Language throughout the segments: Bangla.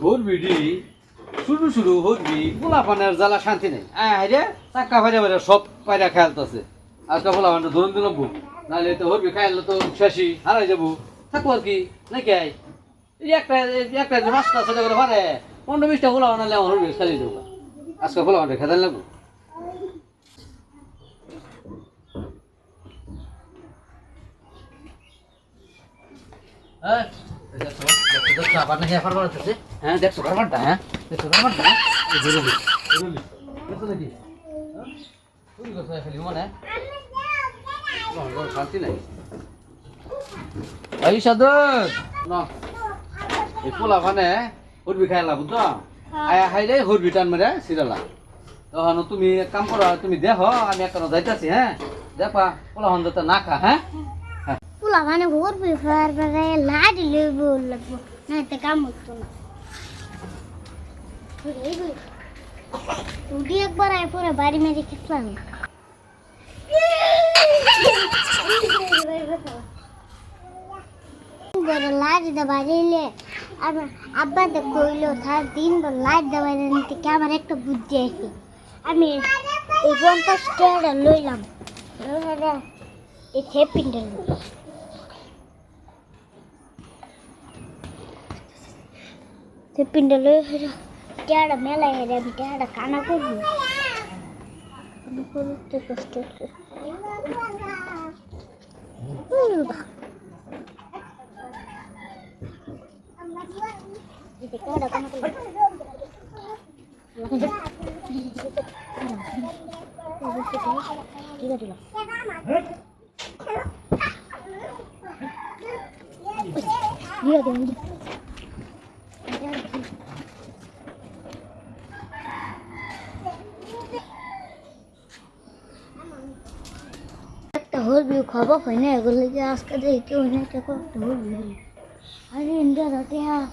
হরবিডি শুরু শুরু হরবি পোলাপানের জ্বালা শান্তি নেই রে চাক্কা ফাইরা ফাইরা সব পায়রা খেলতেছে আজকে পোলাপানটা ধরুন দিল নাহলে তো হরবি খাইলে তো শেষই হারাই যাবো থাকবো আর কি নাকি এই একটা একটা পাঁচটা ছটা করে পারে 15-20টা পোলাপান নাহলে আমার হরবি খালি দেবো আজকে পোলাপানটা খেতে লাগবো হ্যাঁ দেখছো আবার নাকি এফার বাড়াতেছে হ্যাঁ দেখছো বারবারটা হ্যাঁ দেখছো বারবারটা জরুরি জরুরি দেখছো নাকি চুরি করছো খালি মানে শান্তি নাই এই সাদর না এই পোলা মানে হরবি খাইলা বুঝছো আয়া খাই রে হরবি টান মেরে সিরালা তখন তুমি এক কাম করো তুমি দেখো আমি একটা যাইতাছি হ্যাঁ দেখবা পোলা হন যাতে না খা হ্যাঁ পোলা মানে হরবি ফার বারে লাড়ি লইবো লাগবো না তে কাম হতো না তুই একবার আয় পরে বাড়ি মেরে খেলাম বড় লাড়ি দা বাড়িলে আব্বা তো কইলো তার দিনভর লাড়ি দা বাড়ি নিতে কি আমার একটা বুদ্ধি আছে আমি এই 50 টাকা লইলাম এই থেপিনটা থেপিনটা লই টেড়া মেলায় হেরে আমি টেড়া কানা করবো করতে কষ্ট টেড়া কানা করবো হরবি খবর হয় না এগুলো যে আজকে দেখি কেউ না কেউ একটা হরবি আরে ইন্ডিয়া রাতে হ্যাঁ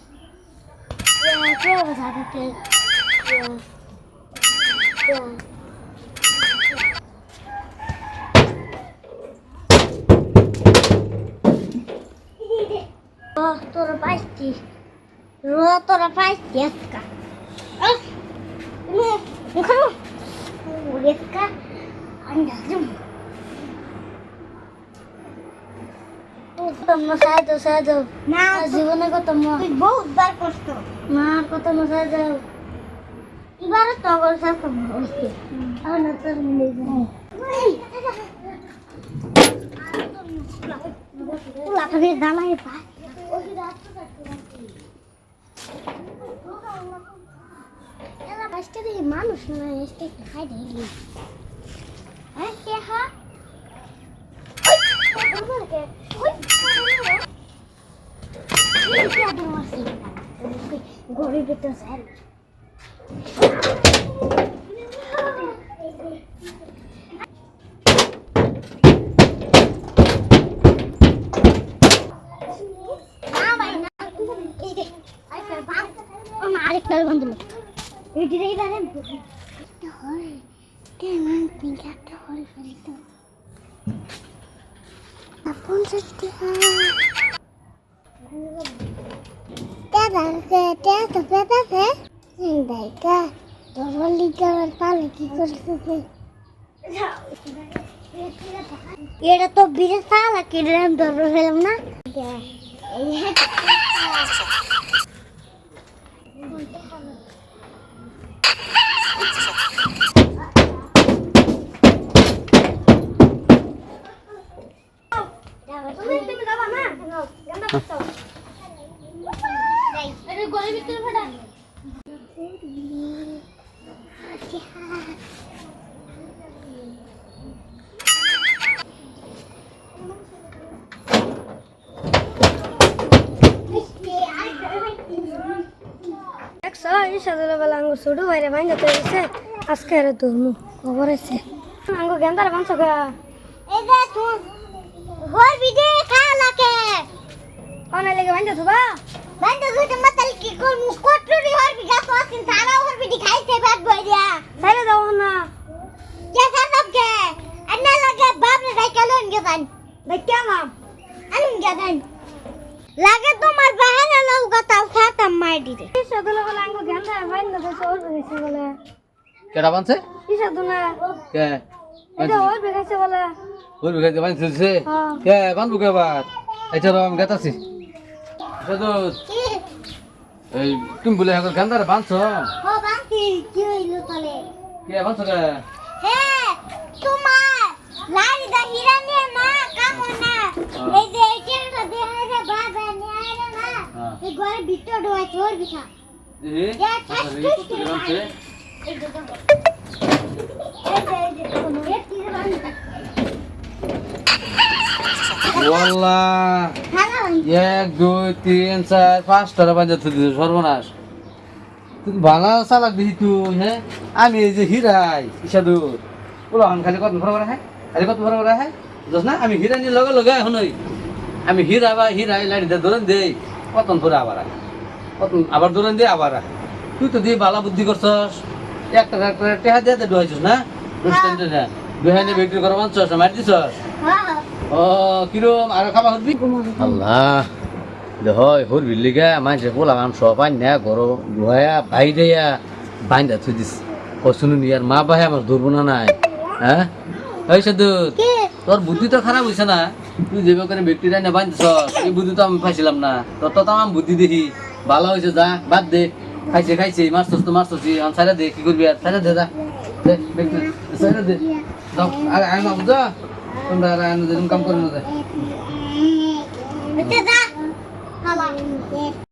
তোরা পাইছি তোরা পাইছি আজকা না জীবনে কত বহুত বার কষ্ট না কত মশাই যাও এবার তো হয়েছে দাঁড়াই দেখি মানুষ নয় খাই দেখলি হ্যাঁ কে হা গরিবের তো স্যার আরেকটা বন্ধু কেমন পিঙ্ক একটা হল ফেলিত 50 টাকা এটা তো বিরাট সালা কেটে আমি ধরে ফেলাম না ছোট ভাইরা ভাঙা তো গেছে আজকে আর ধর্ম খবর আছে আঙ্গো গেন্দার বাঁচো গা এই যে তুই হর বিদে খাওয়া লাগে কোনে লাগে ভাঙা থবা ভাঙা দুইটা মাতাল কি কর মুখ কটরি হর বিগা তো আসিন তারা হর বিদি খাইতে বাদ বইয়া তাইলে দাও না কে সাবকে আন্না লাগে বাপ রে কালন গেদান ভাই কেমন আনুন গেদান লাগে তোমার বাহানা লও কথা খাতাম মাই দিতে সাদলা কেডা বানছে কিসা দুনা কে এটা ওর বেখাইছে বলে ওর বিঘাইতে বানছে হ্যাঁ কে বানবো কে আবার আচ্ছা আমি গেতাছি সাদত কি এই তুমি বলে এখন গান্দারে বানছো ও বাকি কি হইলো তালে কে বানছো কে হে তোমার লাড়ি দা হীরা নিয়ে না কামো না এই যে এইটা দেখাই রে বাবা নিয়ে আইলো না এই ঘরে ভিতর ঢোয়া চোর বিছা দেখি ইয়া ঠাস ঠাস করে বানছে এই যে দেখো এই যে কোন ব্যক্তি বানি ওয়াল্লাহ খালা বানি 1 2 3 4 5 টাকা বাজে তুই সর্বনাশ তুই ভালো চালাক দিহি তুই হ্যাঁ আমি এই যে হিরাই ইসাদুর বলো আমি খালি কত ভরা হ্যাঁ খালি কত ভরা হ্যাঁ বুঝছ না আমি হিরা নিয়ে লগে লগে এখন আমি হিরা বা হিরাই লাইন দিয়ে ধরেন দেই কতন করে আবার কতন আবার ধরেন দেই আবার তুই তো দিয়ে ভালো বুদ্ধি করছস একটা টেহা দিয়ে ডুয়াইছিস না রেস্টুরেন্টে না দুহানে বিক্রি করা মানছস না মার দিছস হ্যাঁ ও কিরম আর খাবা হবি আল্লাহ হয় হরবি লিগা মানুষে পোলা গান সব আইনা গরো ধোয়া ভাই দেয়া বাইন্দা থুই দিস ও শুনুন ইয়ার মা ভাই আমার ধরবো না নাই হ্যাঁ এই সাদুত কি তোর বুদ্ধি তো খারাপ হয়েছে না তুই যে করে ব্যক্তি রাইনা বাঁধছ এই বুদ্ধি তো আমি পাইছিলাম না তোর তো আমার বুদ্ধি দেখি ভালো হয়েছে যা বাদ দে খাইছে মারছস তো মারছস এখন ছাড়া দে কি করবি আর ছাড়া দে যা দে ব্যক্তি ছাড়া দে যাও আরে আয় না বুঝা তোমরা আর আয় না কাম করে না এটা দা